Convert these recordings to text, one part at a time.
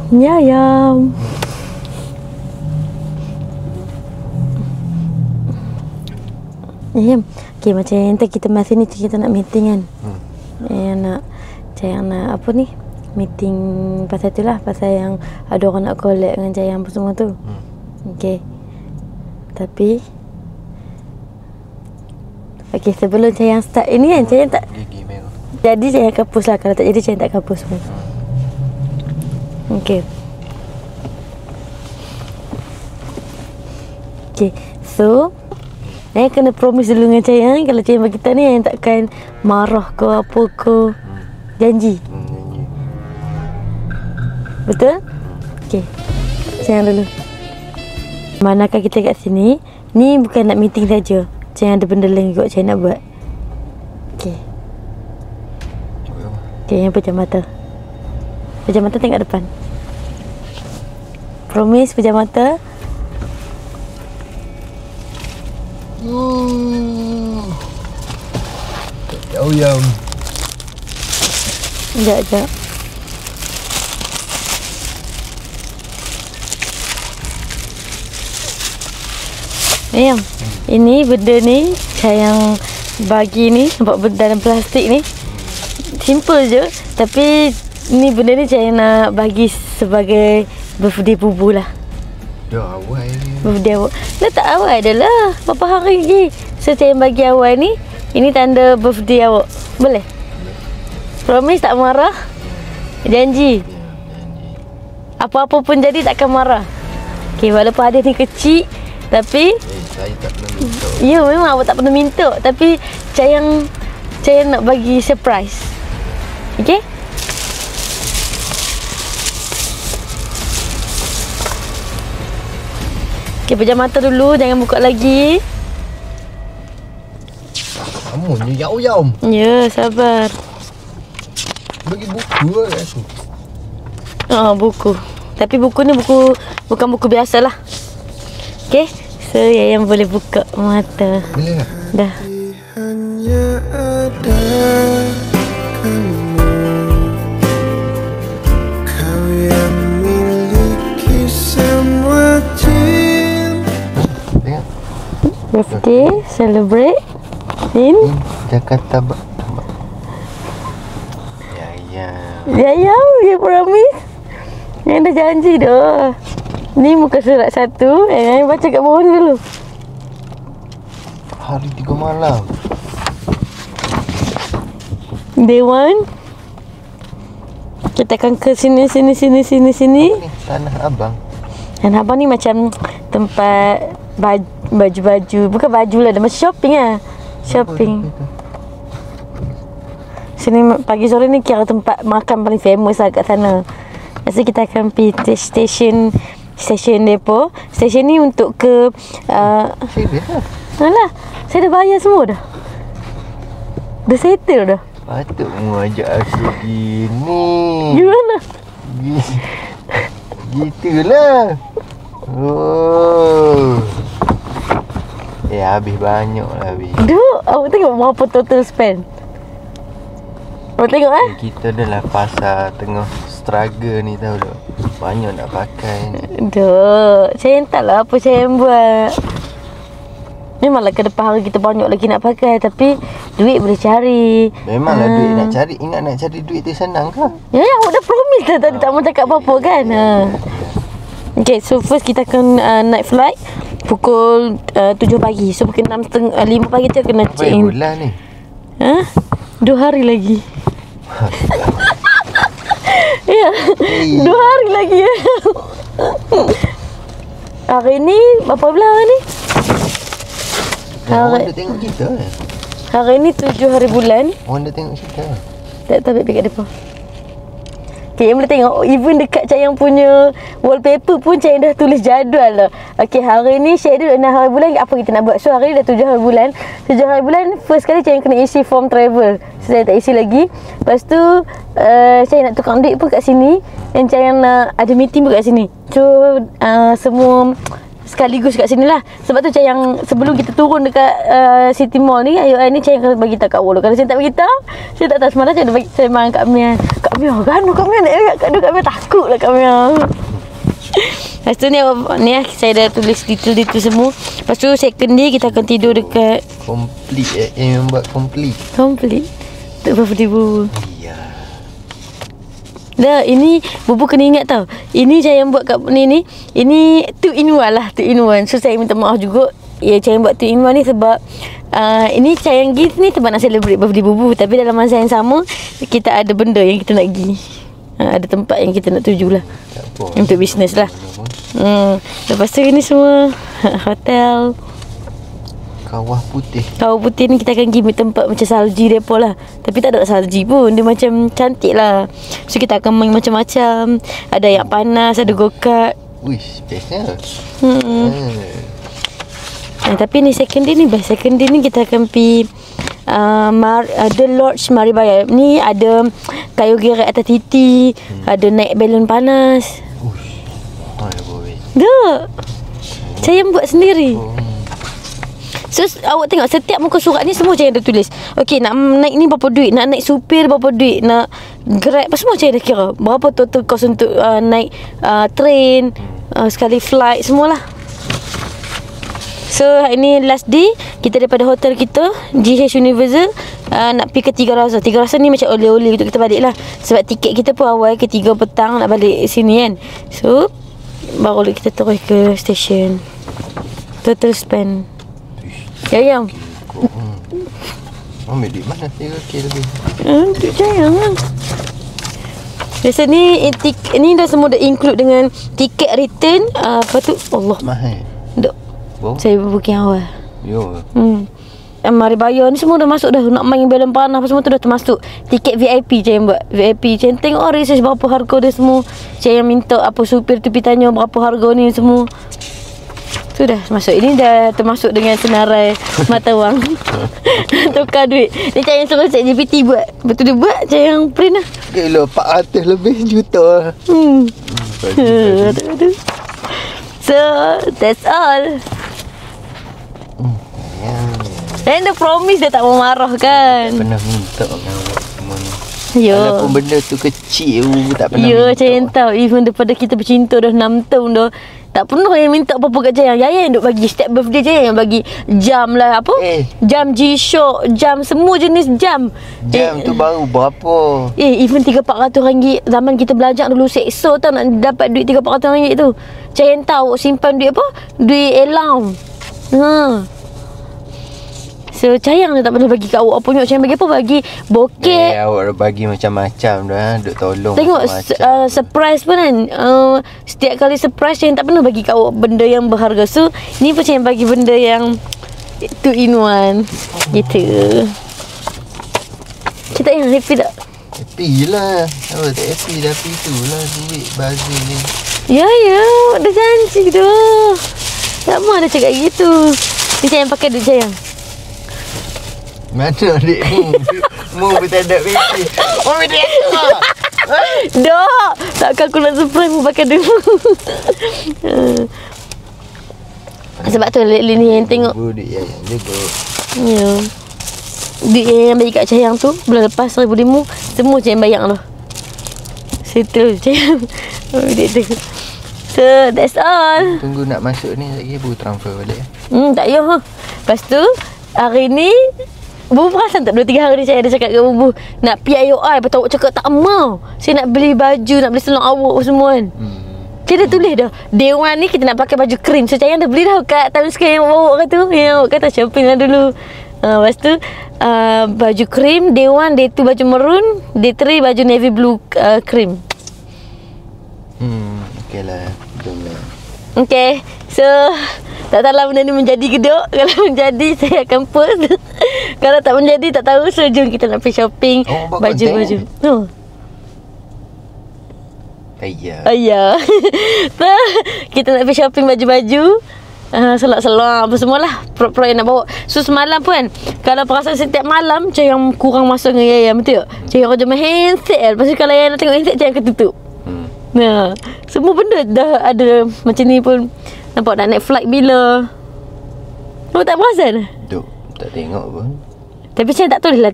Nyayam. Okay, macam yang kita masih ni kita nak meeting kan. Yang nak apa ni? Meeting pasal tu lah, pasal yang ada orang nak collect dengan Cayang apa semua tu. Okay. Tapi sebelum Cayang start ini kan, Cayang tak gigi merah. jadi Cayang hapus lah. Kalau tak jadi Cayang tak hapus pun. Okay. So Cayang kena promise dulu dengan Cayang. Kalau Cayang bagi kita ni, Cayang takkan marah ke apa ke. Janji? Janji. Betul? Okay, Cayang dulu. Manakah kita kat sini, ni bukan nak meeting saja. Cayang ada benda lain kot Cayang nak buat. Okay. Okay, yang pejam mata. Pejam mata, tengok depan. Promise pejam mata. Ayam. Sekejap. Ayam, ini benda ni Cayang bagi ni, nampak benda dalam plastik ni. Simple je, tapi ni benda ni Cayang nak bagi sebagai birthday Bubu lah. Dah awal ni. Birthday awak. Tak awal dah lah, berapa hari lagi. So Cayang bagi awal ni, ini tanda birthday awak. Boleh? Promise tak marah? Janji? Apa-apa pun jadi takkan marah. Okay, walaupun hadiah ni kecil, tapi saya tak pernah minta. ya, memang awak tak pernah minta, tapi Cayang nak bagi surprise. Okay? Okay, pejam mata dulu, jangan buka lagi. Kamu ni yam. Ya, sabar. Bagi buku lah aku. Buku. Tapi buku ni bukan buku biasa lah. Okay, so yang boleh buka mata. Boleh lah. Dah. Hanya ada kamu, kau yang miliki semua cinta. Tengok. Birthday, celebrate in Jakarta. Yayam, dia promise. Yang dah janji dah. Ni muka surat 1. Yang baca kat bawah ni dulu. Hari 3 malam. Day 1. Kita akan ke sini. Ni Tanah Abang. Dan abang ni macam tempat baju-baju. Bukan baju lah, dah macam shopping lah. Shopping. Sini pagi sore ni kira tempat makan paling famous lah kat sana. Lepas tu kita akan pergi stesen depo. Stesen ni untuk ke Serius lah. alah, saya dah bayar semua dah. Dah settle dah. Patut mu ajak aku gini. Gimana? Gitulah. Oh. Habis banyak lah habis. Duk, awak tengok berapa total spend. Awak tengok Kita adalah pasar tengah struggle ni tahu tak. Banyak nak pakai ni. Duk, saya entahlah apa saya buat. Memanglah ke depan hari kita banyak lagi nak pakai, tapi duit boleh cari. Memanglah duit nak cari. Ingat nak cari duit tu senang ke? Ya, awak dah promise dah tadi tak mau cakap apa-apa kan. Okay, so first kita akan night flight pukul 7 pagi. So pukul 5 pagi tu kena check in. Berapa bulan ni? 2 hari lagi. Ya, 2 hari lagi. Hari ni berapa bulan hari ni? Orang dah tengok kita kan? Hari ni 7 hari bulan. Orang dah tengok kita. Tak tahu dekat depan. Okay, yang boleh tengok even dekat Cayang punya wallpaper pun Cayang dah tulis jadual lah. Okay, hari ni schedule 6 hari bulan apa kita nak buat. So hari ni dah 7 hari bulan. 7 hari bulan first kali Cayang kena isi form travel. So saya tak isi lagi. Lepas tu Cayang nak tukar duit pun kat sini. Dan Cayang nak ada meeting pun kat sini. So semua sekaligus kat sini lah. Sebab tu Cayang sebelum kita turun dekat City Mall ni, ni Cayang akan bagi tahu kat awal. Kalau saya tak bagi tahu, saya tak tahu semalam saya dah bagi saya main kat Mia. Kak Mia kan, Kak Mia nak kat Kak Mia takut lah Kak Mia. Lepas tu ni saya dah tulis detail-detail semua. Lepas tu second day kita akan tidur dekat Complete yang buat complete. Complete untuk birthday Bubu. Ya. Dah, ini Bubu kena ingat tau. Ini saya yang buat kat ni. Ini 2 in 1 lah, 2 in 1. So saya minta maaf juga. Ya, saya yang buat 2 in 1 ni sebab ini saya yang gift ni sebab nak celebrate birthday Bubu. Tapi dalam masa yang sama kita ada benda yang kita nak pergi. Ada tempat yang kita nak tuju lah. Untuk bisnes lah. Lepas tu ini semua hotel. Kawah putih. Kawah putih ni kita akan pergi tempat macam salji depa lah. Tapi tak ada salji pun. Dia macam cantik lah. So kita akan main macam-macam. Ada yang panas, ada go-kart. Wish, bestnya. Tapi ni second day ni best. Second day ni kita akan pergi ada Lodge Maribaya. Ni ada kayu gerak atas titi. Ada naik balon panas. Uish. Boleh. Tak. Saya yang buat sendiri. So awak tengok setiap muka surat ni semua saya dah tulis. Okey, nak naik ni berapa duit, nak naik supir berapa duit, nak Grab apa semua saya dah kira. Berapa total cost untuk naik train, sekali flight semualah. So ini last day kita daripada hotel kita GH Universal nak pergi ke Tiga Rasa. Tiga Rasa ni macam oleh-oleh untuk kita balik lah. Sebab tiket kita pun awal ke 3 petang nak balik sini kan. So baru kita terus ke stesen. Total spend Cayang. Ambil duit mana 3K lebih? Duit Cayang lah. Biasa ni dah semua dah include dengan tiket return. Apa tu? Allah. Mahal. Duk. Saya booking awal. Yo. Maribaya ni semua dah masuk dah. Nak main balon panas apa semua tu dah termasuk. Tiket VIP saya yang buat. VIP saya tengok research berapa harga dia semua. Saya yang minta apa supir tu pergi tanya berapa harga ni semua. Tu dah masuk. Ini dah termasuk dengan senarai mata wang. Tukar duit. Ni saya yang suruh ChatGPT buat. Betul dia buat, saya yang print lah. Gila 400 lebih juta. So that's all. Dan dia promise dia tak mau marah kan. Tak pernah minta kan buat semua ni. Ya. Walaupun benda tu kecil tak pernah ya, minta. saya yang tahu. Even daripada kita bercinta dah 6 tahun dah, tak pernah yang minta apa-apa kat Jayang. Jayang yang duk bagi setiap birthday Jayang yang bagi jam lah apa? Jam G-Shock, jam semua jenis jam. Jam tu baru berapa? Even RM300-400 zaman kita belajar dulu seksa tau nak dapat duit RM300-400 tu. Jayang tahu simpan duit apa? Duit allowance. So Cayang dah tak pernah bagi kat awak punya. Cayang bagi apa? Bagi bokeh. Awak dah bagi macam-macam dah. Duk tolong. Tengok surprise pun kan. Setiap kali surprise Cayang tak pernah bagi kat awak benda yang berharga. So ni pun Cayang bagi benda yang 2 in 1 gitu. Kita yang happy tak? Happy lah. Awak tak happy tapi itulah duit bazir ni. Ya dah janji dah. Tak mahu dah cakap gitu. Ni Cayang pakai duit Cayang. Mana adikmu? Mu pun tak ada baby. Oh, dia tak. Dok, takkan aku nak surprise mu pakai duit mu. Sebab tu lately ni yang tengok. Duit yang juga. Ya. Duit yang bagi kat Cayang tu bulan lepas 1,500 semua Cayang bayar lah. Settle Cayang. Duit tu. So that's all. Tunggu nak masuk ni lagi baru transfer balik. Tak payah. Lepas tu hari ni Bubu perasan tak 2-3 hari ni saya ada cakap dengan Bubu nak pergi IOI. Lepas tu awak cakap tak mau. Saya nak beli baju, nak beli selong awak semua kan. Kita dah tulis dah Day 1 ni kita nak pakai baju krim. So Cayang dah beli dah kat Times Square yang awak kata. Yang awak kata shopping lah dulu. Lepas tu baju krim. Day 1, Day 2 baju maroon. Day 3 baju navy blue krim. Okay lah. Jom lah. Okay. So tak tahu lah benda ni menjadi ke dok. Kalau menjadi saya akan post. Kalau tak menjadi tak tahu. So jom kita nak pergi shopping baju-baju. Ayah. So kita nak pergi shopping baju-baju. Selak-selak apa semualah. Produk yang nak bawa. So semalam pun kan, kalau perasan setiap malam Cayang kurang masuk dengan Yayam. Betul tak? Cayang kerja main handset. Lepas tu kalau Yayam nak tengok handset Cayang akan tutup. Nah, semua benda dah ada macam ni pun. Nampak nak naik flight bila? Kau tak perasan? Duk, tak tengok pun. Tapi saya tak tulis lah.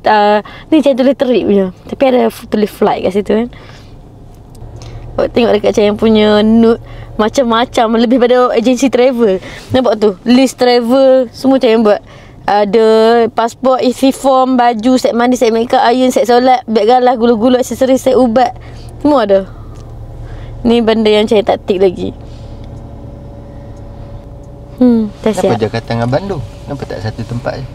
Ni saya tulis trip je. Tapi ada tulis flight kat situ kan. Kau tengok dekat saya punya note macam-macam, lebih pada agensi travel. Nampak tu, list travel semua saya buat. Ada pasport, isi form, baju, set mandi, set makeup, iron, set solat, beg galah, gulu-gulu, aksesori, set ubat. Semua ada. Ni benda yang saya tak tick lagi. Dah siap. Kenapa Jakarta dengan Bandung? Kenapa tak satu tempat je?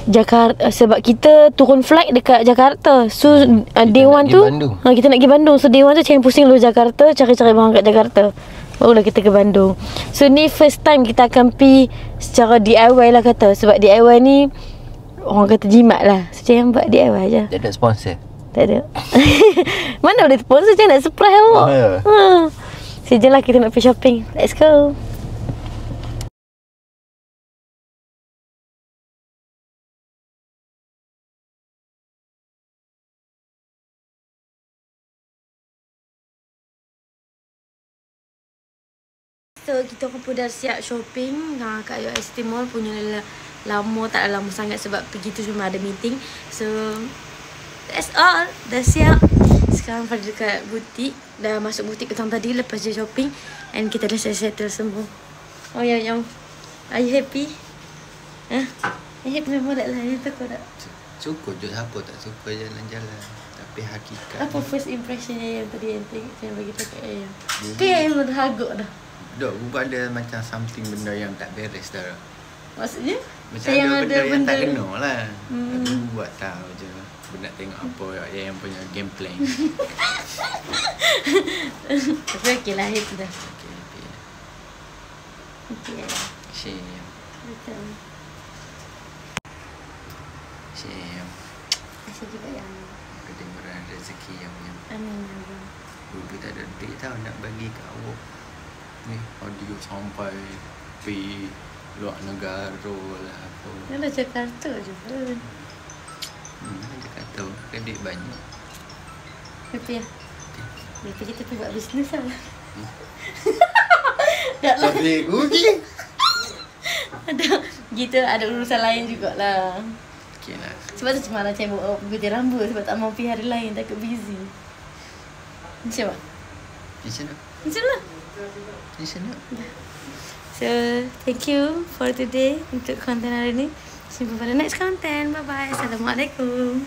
Jakarta, sebab kita turun flight dekat Jakarta. So day one tu kita nak pergi Bandung. So day one tu saya pusing dulu Jakarta, cari-cari barang kat Jakarta, barulah kita ke Bandung. So ni first time kita akan pergi secara DIY lah kata. Sebab DIY ni orang kata jimat lah. So saya buat DIY je. Tak ada sponsor? Tak ada. Mana boleh sponsor, saya nak surprise awak. Sejam lah kita nak pergi shopping. Let's go. So kita pun dah siap shopping kat UST Mall. Punya lama, tak lama sangat sebab pergi tu cuma ada meeting. So that's all. Dah siap. Sekarang pada dekat butik. Dah masuk butik petang tadi lepas je shopping. And kita dah settle semua. Oh ya, yang are you happy? Are you happy memang tak lah. Yang takut tak? Suka je, siapa tak suka jalan-jalan. Tapi hakikat, apa first impression yang tadi yang saya bagi tahu kat Ayam? Ke yang dah haguk dah? Dok, bukan ada macam something benda yang tak beres dah. Maksudnya? Macam ada benda yang tak kena lah. Aku buat tahu je. Aku nak tengok apa yang punya game plan. Tapi okey lah, happy dah. Okay, happy dah. Okey. Shame. Betul. Shame. Asyik juga yang Kedengaran rezeki yang punya. amin. Dulu tak ada duit tau nak bagi kat awak. Ni audio sampai pergi luar negara lah apa. Dia dah Jakarta je pun. Dia kata kredit banyak. Happy lah. Lepas kita pergi buat bisnes lah. Tak lah. Tapi rugi. Kita ada urusan lain jugalah. Okay lah. Sebab tu semalam saya buat gunting rambut. Sebab tak mau pergi hari lain, takut busy. Macam mana? Macam mana? Macam mana? Macam mana? So, thank you for today untuk konten hari ni. Jumpa pada next content. Bye-bye. Assalamualaikum.